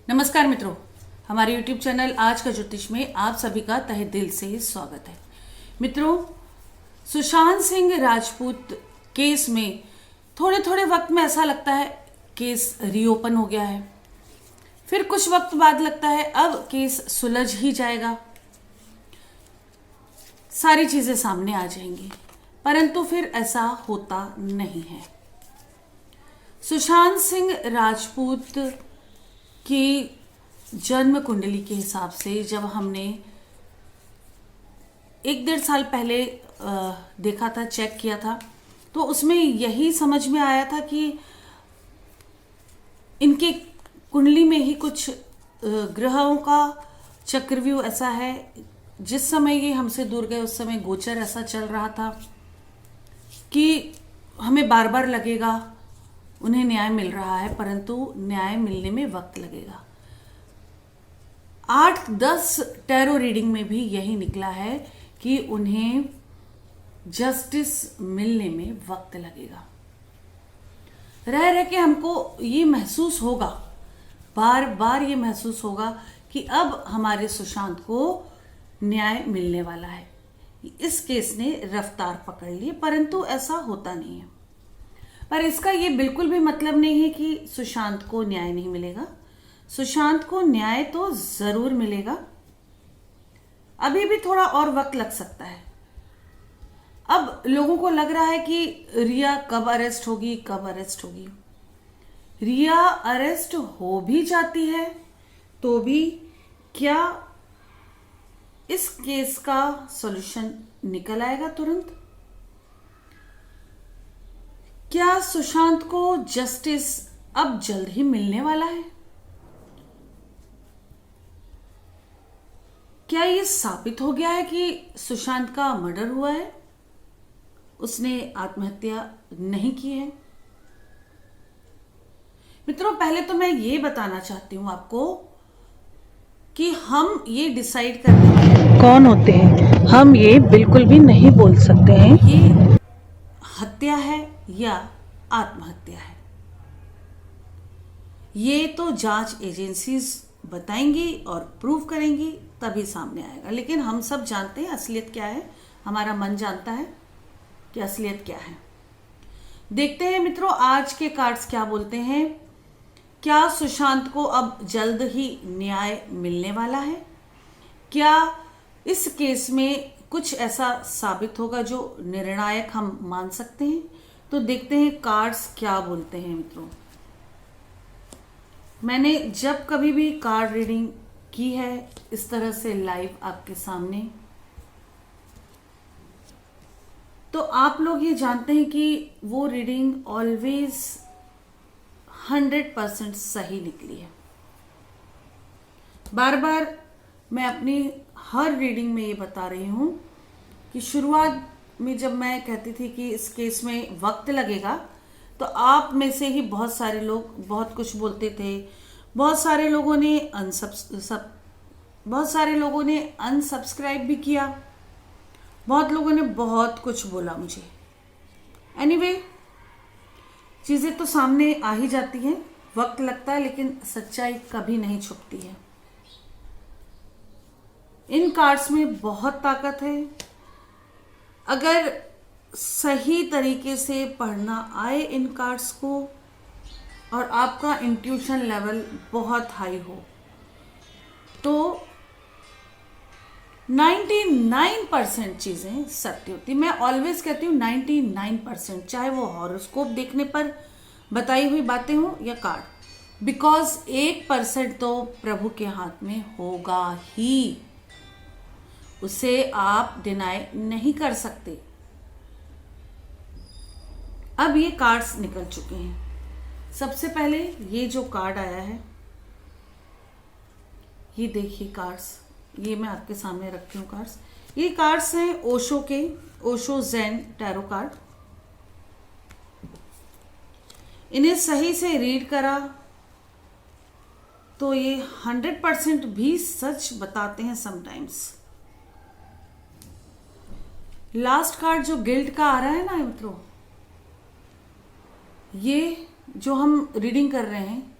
नमस्कार मित्रों, हमारे YouTube चैनल आज का ज्योतिष में आप सभी का तहे दिल से स्वागत है। मित्रों, सुशांत सिंह राजपूत केस में थोड़े थोड़े वक्त में ऐसा लगता है केस रीओपन हो गया है, फिर कुछ वक्त बाद लगता है अब केस सुलझ ही जाएगा, सारी चीजें सामने आ जाएंगी, परंतु फिर ऐसा होता नहीं है। सुशांत सिंह राजपूत की जन्म कुंडली के हिसाब से जब हमने 1-1.5 साल पहले देखा था, चेक किया था, तो उसमें यही समझ में आया था कि इनके कुंडली में ही कुछ ग्रहों का चक्रव्यूह ऐसा है। जिस समय ये हमसे दूर गए उस समय गोचर ऐसा चल रहा था कि हमें बार बार लगेगा उन्हें न्याय मिल रहा है, परंतु न्याय मिलने में वक्त लगेगा। 8-10 टैरो रीडिंग में भी यही निकला है कि उन्हें जस्टिस मिलने में वक्त लगेगा। रह रह के हमको ये महसूस होगा, बार बार ये महसूस होगा कि अब हमारे सुशांत को न्याय मिलने वाला है। इस केस ने रफ्तार पकड़ ली, परंतु ऐसा होता नहीं है। पर इसका ये बिल्कुल भी मतलब नहीं है कि सुशांत को न्याय नहीं मिलेगा। सुशांत को न्याय तो जरूर मिलेगा, अभी भी थोड़ा और वक्त लग सकता है। अब लोगों को लग रहा है कि रिया कब अरेस्ट होगी, कब अरेस्ट होगी। रिया अरेस्ट हो भी जाती है तो भी क्या इस केस का सॉल्यूशन निकल आएगा तुरंत? क्या सुशांत को जस्टिस अब जल्द ही मिलने वाला है? क्या ये साबित हो गया है कि सुशांत का मर्डर हुआ है, उसने आत्महत्या नहीं की है? मित्रों, पहले तो मैं ये बताना चाहती हूं आपको कि हम ये डिसाइड करने वाले कौन होते हैं, हम ये बिल्कुल भी नहीं बोल सकते हैं ये हत्या है या आत्महत्या है। ये तो जांच एजेंसीज बताएंगी और प्रूव करेंगी, तभी सामने आएगा। लेकिन हम सब जानते हैं असलियत क्या है, हमारा मन जानता है कि असलियत क्या है। देखते हैं मित्रों आज के कार्ड्स क्या बोलते हैं। क्या सुशांत को अब जल्द ही न्याय मिलने वाला है? क्या इस केस में कुछ ऐसा साबित होगा जो निर्णायक हम मान सकते हैं? तो देखते हैं कार्ड्स क्या बोलते हैं। मित्रों, मैंने जब कभी भी कार्ड रीडिंग की है इस तरह से लाइव आपके सामने, तो आप लोग ये जानते हैं कि वो रीडिंग ऑलवेज 100% सही निकली है। बार बार मैं अपनी हर रीडिंग में ये बता रही हूं कि शुरुआत में जब मैं कहती थी कि इस केस में वक्त लगेगा, तो आप में से ही बहुत सारे लोग बहुत कुछ बोलते थे। बहुत सारे लोगों ने अनसब्सक्राइब भी किया, बहुत लोगों ने बहुत कुछ बोला मुझे। एनीवे, चीजें तो सामने आ ही जाती हैं, वक्त लगता है, लेकिन सच्चाई कभी नहीं छुपती है। इन कार्ड्स में बहुत ताकत है। अगर सही तरीके से पढ़ना आए इन कार्ड्स को और आपका इंट्यूशन लेवल बहुत हाई हो, तो 99% चीजें सत्य होती। मैं ऑलवेज कहती हूँ 99%, चाहे वो हॉरोस्कोप देखने पर बताई हुई बातें हो या कार्ड, बिकॉज 1% तो प्रभु के हाथ में होगा ही, उसे आप डिनाई नहीं कर सकते। अब ये कार्ड्स निकल चुके हैं। सबसे पहले ये जो कार्ड आया है, ये देखिए कार्ड्स, ये मैं आपके सामने रखती हूँ कार्ड्स। ये कार्ड्स हैं ओशो के, ओशो ज़ेन टैरो कार्ड। इन्हें सही से रीड करा तो ये 100% भी सच बताते हैं समटाइम्स। लास्ट कार्ड जो गिल्ट का आ रहा है ना मित्रों, ये जो हम रीडिंग कर रहे हैं,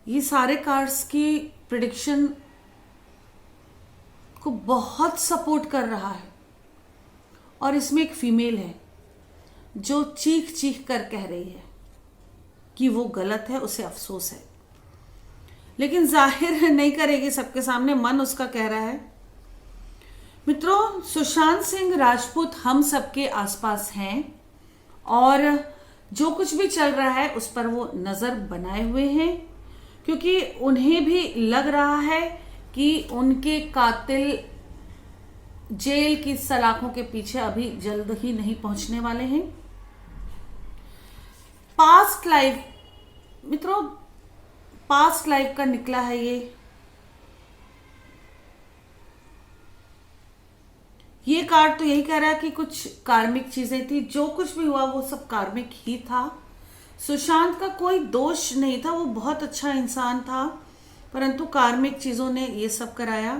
ये सारे कार्ड्स की प्रिडिक्शन को बहुत सपोर्ट कर रहा है। और इसमें एक फीमेल है जो चीख चीख कर कह रही है कि वो गलत है, उसे अफसोस है, लेकिन जाहिर नहीं करेगी सबके सामने, मन उसका कह रहा है। मित्रों, सुशांत सिंह राजपूत हम सबके आसपास हैं और जो कुछ भी चल रहा है उस पर वो नजर बनाए हुए हैं, क्योंकि उन्हें भी लग रहा है कि उनके कातिल जेल की सलाखों के पीछे अभी जल्द ही नहीं पहुंचने वाले हैं। पास्ट लाइफ, मित्रों, पास्ट लाइफ का निकला है ये कार्ड तो यही कह रहा है कि कुछ कार्मिक चीजें थी, जो कुछ भी हुआ वो सब कार्मिक ही था। सुशांत का कोई दोष नहीं था, वो बहुत अच्छा इंसान था, परंतु कार्मिक चीजों ने ये सब कराया।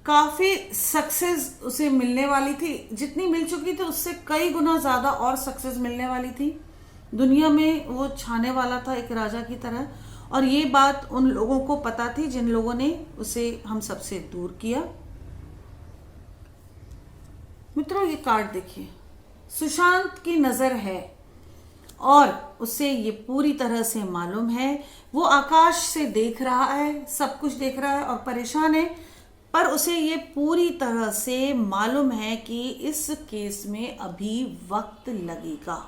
काफी सक्सेस उसे मिलने वाली थी, जितनी मिल चुकी थी उससे कई गुना ज्यादा और सक्सेस मिलने वाली थी। दुनिया में वो छाने वाला था एक राजा की तरह, और ये बात उन लोगों को पता थी जिन लोगों ने उसे हम सबसे दूर किया। मित्रों, ये कार्ड देखिए, सुशांत की नजर है और उसे ये पूरी तरह से मालूम है, वो आकाश से देख रहा है, सब कुछ देख रहा है और परेशान है, पर उसे ये पूरी तरह से मालूम है कि इस केस में अभी वक्त लगेगा।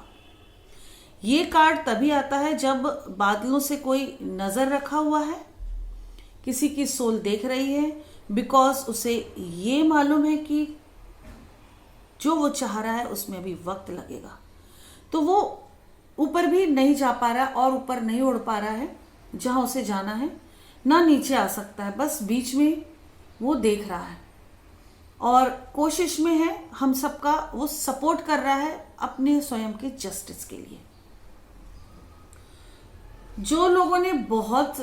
ये कार्ड तभी आता है जब बादलों से कोई नजर रखा हुआ है, किसी की सोल देख रही है, बिकॉज उसे ये मालूम है कि जो वो चाह रहा है उसमें अभी वक्त लगेगा। तो वो ऊपर भी नहीं जा पा रहा और ऊपर नहीं उड़ पा रहा है जहां उसे जाना है, ना नीचे आ सकता है, बस बीच में वो देख रहा है और कोशिश में है हम सबका वो सपोर्ट कर रहा है अपने स्वयं के जस्टिस के लिए। जो लोगों ने बहुत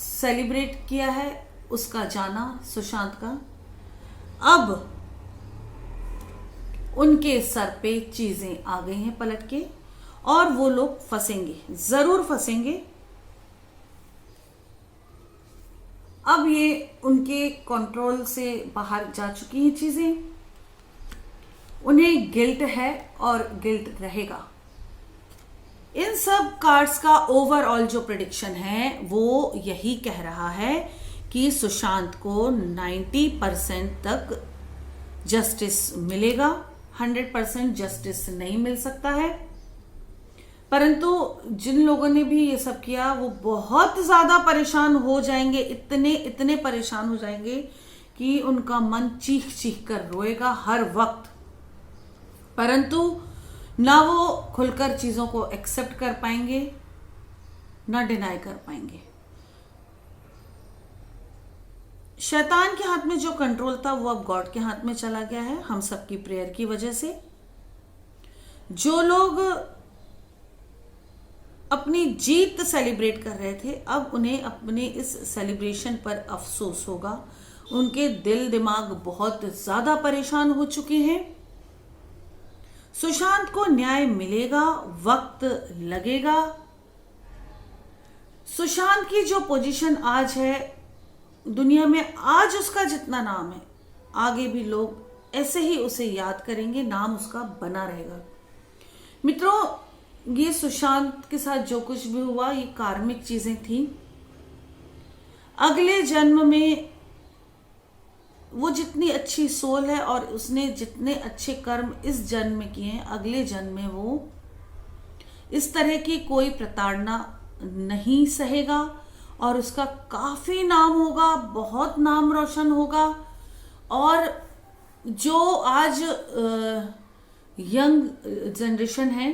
सेलिब्रेट किया है उसका जाना, सुशांत का, अब उनके सर पे चीजें आ गई हैं पलट के और वो लोग फंसेंगे, जरूर फंसेंगे। अब ये उनके कंट्रोल से बाहर जा चुकी हैं चीजें, उन्हें गिल्ट है और गिल्ट रहेगा। इन सब कार्ड्स का ओवरऑल जो प्रेडिक्शन है वो यही कह रहा है कि सुशांत को 90% तक जस्टिस मिलेगा, 100% जस्टिस नहीं मिल सकता है। परंतु जिन लोगों ने भी ये सब किया वो बहुत ज्यादा परेशान हो जाएंगे, इतने परेशान हो जाएंगे कि उनका मन चीख चीख कर रोएगा हर वक्त, परंतु ना वो खुलकर चीजों को एक्सेप्ट कर पाएंगे ना डिनाई कर पाएंगे। शैतान के हाथ में जो कंट्रोल था वो अब गॉड के हाथ में चला गया है, हम सबकी प्रेयर की वजह से। जो लोग अपनी जीत सेलिब्रेट कर रहे थे अब उन्हें अपने इस सेलिब्रेशन पर अफसोस होगा। उनके दिल दिमाग बहुत ज्यादा परेशान हो चुके हैं। सुशांत को न्याय मिलेगा, वक्त लगेगा। सुशांत की जो पोजीशन आज है दुनिया में, आज उसका जितना नाम है, आगे भी लोग ऐसे ही उसे याद करेंगे, नाम उसका बना रहेगा। मित्रों, ये सुशांत के साथ जो कुछ भी हुआ ये कार्मिक चीजें थी। अगले जन्म में वो जितनी अच्छी सोल है और उसने जितने अच्छे कर्म इस जन्म में किए हैं, अगले जन्म में वो इस तरह की कोई प्रताड़ना नहीं सहेगा और उसका काफी नाम होगा, बहुत नाम रोशन होगा। और जो आज यंग जनरेशन है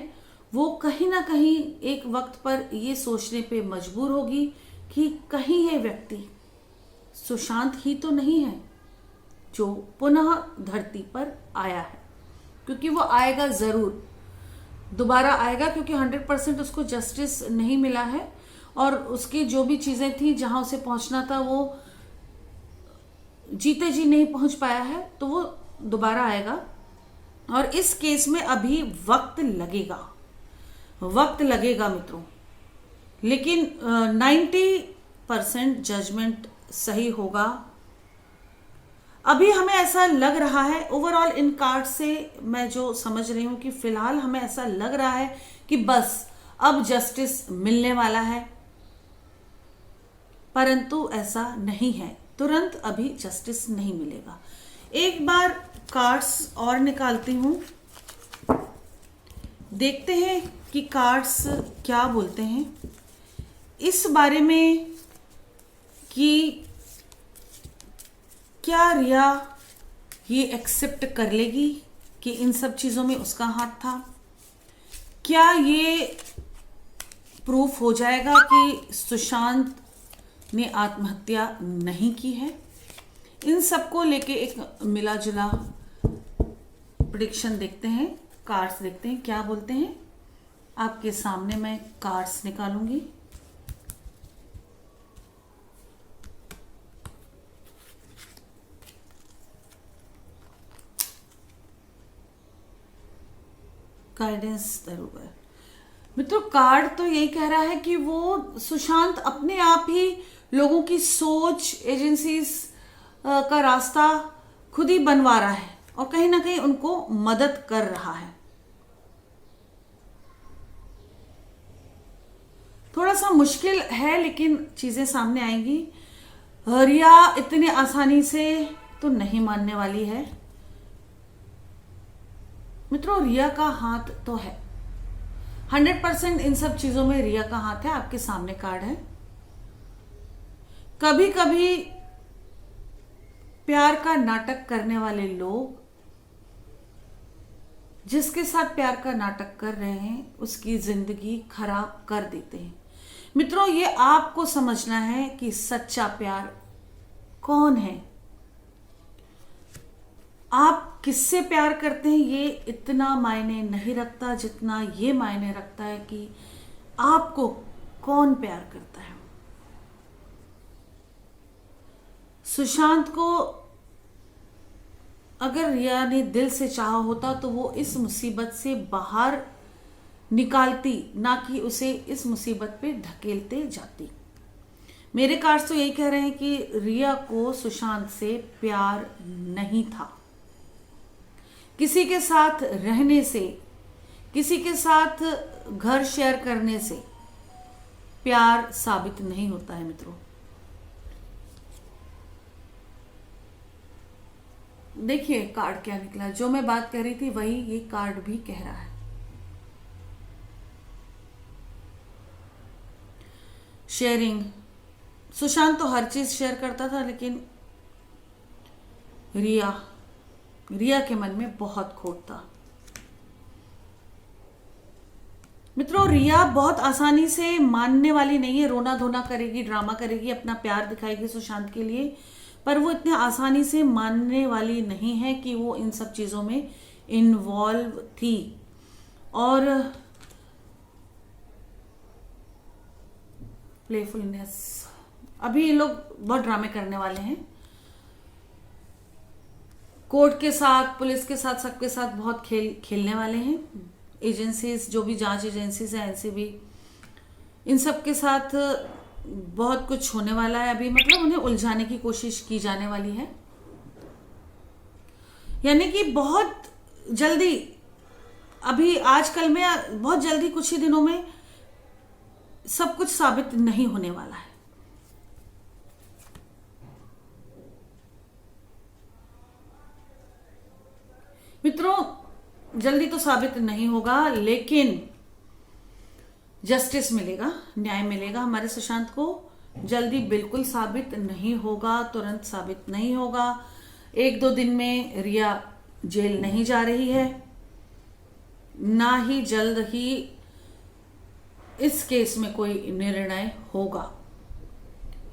वो कहीं ना कहीं एक वक्त पर ये सोचने पे मजबूर होगी कि कहीं ये व्यक्ति सुशांत ही तो नहीं है जो पुनः धरती पर आया है, क्योंकि वो आएगा जरूर, दोबारा आएगा, क्योंकि 100% उसको जस्टिस नहीं मिला है और उसकी जो भी चीजें थी जहां उसे पहुंचना था वो जीते जी नहीं पहुंच पाया है, तो वो दोबारा आएगा। और इस केस में अभी वक्त लगेगा, वक्त लगेगा मित्रों। लेकिन 90% जजमेंट सही होगा। अभी हमें ऐसा लग रहा है, ओवरऑल इन कार्ड से मैं जो समझ रही हूं कि फिलहाल हमें ऐसा लग रहा है कि बस अब जस्टिस मिलने वाला है, परंतु ऐसा नहीं है, तुरंत अभी जस्टिस नहीं मिलेगा। एक बार कार्ड्स और निकालती हूं, देखते हैं कि कार्ड्स क्या बोलते हैं इस बारे में कि क्या रिया ये एक्सेप्ट कर लेगी कि इन सब चीज़ों में उसका हाथ था। क्या ये प्रूफ हो जाएगा कि सुशांत ने आत्महत्या नहीं की है। इन सबको लेके एक मिला जुला प्रेडिक्शन देखते हैं, कार्ड्स देखते हैं क्या बोलते हैं। आपके सामने मैं कार्ड्स निकालूंगी। गाइडेंस जरूर। मित्रों, कार्ड तो यही कह रहा है कि वो सुशांत अपने आप ही लोगों की सोच, एजेंसीज का रास्ता खुद ही बनवा रहा है और कहीं ना कहीं उनको मदद कर रहा है। थोड़ा सा मुश्किल है लेकिन चीजें सामने आएंगी। रिया इतनी आसानी से तो नहीं मानने वाली है। मित्रों, रिया का हाथ तो है, 100% इन सब चीजों में रिया का हाथ है। आपके सामने कार्ड है। कभी कभी प्यार का नाटक करने वाले लोग जिसके साथ प्यार का नाटक कर रहे हैं उसकी जिंदगी खराब कर देते हैं। मित्रों, ये आपको समझना है कि सच्चा प्यार कौन है, आप किससे प्यार करते हैं ये इतना मायने नहीं रखता जितना ये मायने रखता है कि आपको कौन प्यार करता है। सुशांत को अगर रिया ने दिल से चाहा होता तो वो इस मुसीबत से बाहर निकालती, ना कि उसे इस मुसीबत पे धकेलते जाती। मेरे कार्ड्स तो यही कह रहे हैं कि रिया को सुशांत से प्यार नहीं था। किसी के साथ रहने से, किसी के साथ घर शेयर करने से प्यार साबित नहीं होता है। मित्रों, देखिए कार्ड क्या निकला। जो मैं बात कर रही थी वही ये कार्ड भी कह रहा है। शेयरिंग, सुशांत तो हर चीज शेयर करता था लेकिन रिया के मन में बहुत खोट था। मित्रों, रिया बहुत आसानी से मानने वाली नहीं है। रोना धोना करेगी, ड्रामा करेगी, अपना प्यार दिखाएगी सुशांत के लिए, पर वो इतने आसानी से मानने वाली नहीं है कि वो इन सब चीजों में इन्वॉल्व थी। और प्लेफुलनेस, अभी ये लोग बहुत ड्रामे करने वाले हैं। कोर्ट के साथ, पुलिस के साथ, सबके साथ बहुत खेलने वाले हैं। एजेंसीज, जो भी जांच एजेंसीज हैं, एनसीबी, इन सब के साथ बहुत कुछ होने वाला है अभी। मतलब उन्हें उलझाने की कोशिश की जाने वाली है, यानी कि बहुत जल्दी, अभी आजकल में बहुत जल्दी, कुछ ही दिनों में सब कुछ साबित नहीं होने वाला है। मित्रों, जल्दी तो साबित नहीं होगा लेकिन जस्टिस मिलेगा, न्याय मिलेगा हमारे सुशांत को। जल्दी बिल्कुल साबित नहीं होगा, तुरंत साबित नहीं होगा। 1-2 दिन में रिया जेल नहीं जा रही है, ना ही जल्द ही इस केस में कोई निर्णय होगा।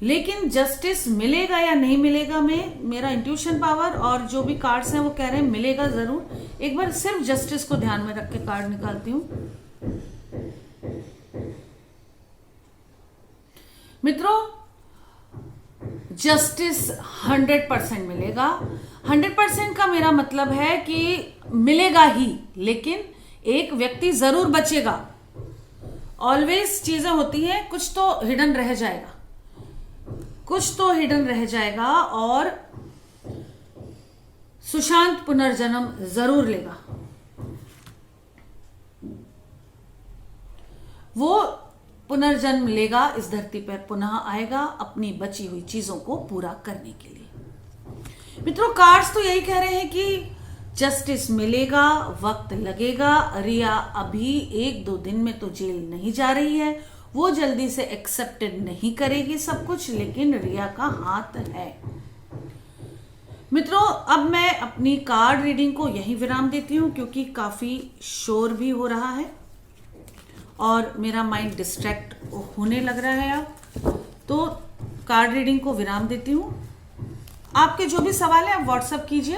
लेकिन जस्टिस मिलेगा या नहीं मिलेगा, में मेरा इंट्यूशन पावर और जो भी कार्ड्स हैं वो कह रहे हैं मिलेगा जरूर। एक बार सिर्फ जस्टिस को ध्यान में रख के कार्ड निकालती हूं। मित्रों, जस्टिस 100% मिलेगा। 100% का मेरा मतलब है कि मिलेगा ही, लेकिन एक व्यक्ति जरूर बचेगा ऑलवेज चीजें होती हैं, कुछ तो हिडन रह जाएगा, कुछ तो हिडन रह जाएगा, और सुशांत पुनर्जन्म जरूर लेगा। वो पुनर्जन्म लेगा, इस धरती पर पुनः आएगा अपनी बची हुई चीजों को पूरा करने के लिए। मित्रों, कार्ड्स तो यही कह रहे हैं कि जस्टिस मिलेगा, वक्त लगेगा। रिया अभी 1-2 दिन में तो जेल नहीं जा रही है, वो जल्दी से एक्सेप्टेड नहीं करेगी सब कुछ, लेकिन रिया का हाथ है। मित्रों, अब मैं अपनी कार्ड रीडिंग को यहीं विराम देती हूँ, क्योंकि काफी शोर भी हो रहा है और मेरा माइंड डिस्ट्रैक्ट होने लग रहा है अब। तो कार्ड रीडिंग को विराम देती हूँ। आपके जो भी सवाल है आप व्हाट्सएप कीजिए,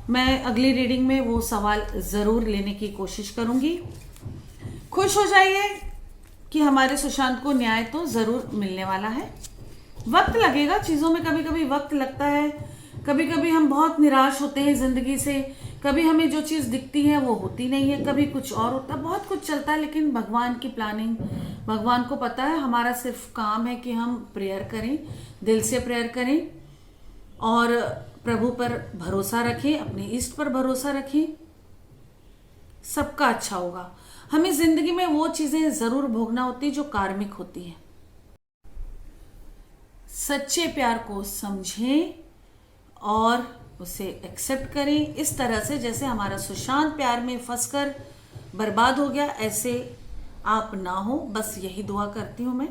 मैं अगली रीडिंग में वो सवाल जरूर लेने की कोशिश करूंगी। खुश हो जाइए कि हमारे सुशांत को न्याय तो जरूर मिलने वाला है। वक्त लगेगा, चीजों में कभी कभी वक्त लगता है, कभी कभी हम बहुत निराश होते हैं जिंदगी से, कभी हमें जो चीज दिखती है वो होती नहीं है, कभी कुछ और होता है, बहुत कुछ चलता है। लेकिन भगवान की प्लानिंग, भगवान को पता है। हमारा सिर्फ काम है कि हम प्रेयर करें, दिल से प्रेयर करें और प्रभु पर भरोसा रखें, अपने इष्ट पर भरोसा रखें, सबका अच्छा होगा। हमें जिंदगी में वो चीजें जरूर भोगना होती है जो कार्मिक होती हैं। सच्चे प्यार को समझें और उसे एक्सेप्ट करें, इस तरह से जैसे हमारा सुशांत प्यार में फंसकर बर्बाद हो गया, ऐसे आप ना हो। बस यही दुआ करती हूँ मैं,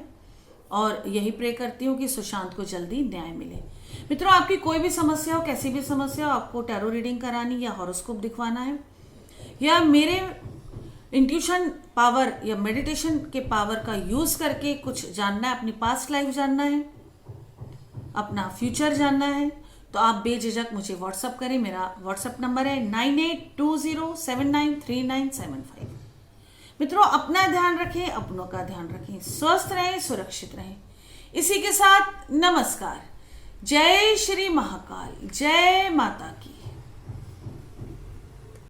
और यही प्रे करती हूँ कि सुशांत को जल्दी न्याय मिले। मित्रों, आपकी कोई भी समस्या हो, कैसी भी समस्या हो, आपको टैरो रीडिंग करानी या हॉरोस्कोप दिखवाना है, या मेरे इंट्यूशन पावर या मेडिटेशन के पावर का यूज करके कुछ जानना है, अपनी पास्ट लाइफ जानना है, अपना फ्यूचर जानना है, तो आप बेझिझक मुझे व्हाट्सअप करें। मेरा व्हाट्सअप नंबर है 9820793975। मित्रों, अपना ध्यान रखें, अपनों का ध्यान रखें, स्वस्थ रहें, सुरक्षित रहें। इसी के साथ नमस्कार। जय श्री महाकाल, जय माता की।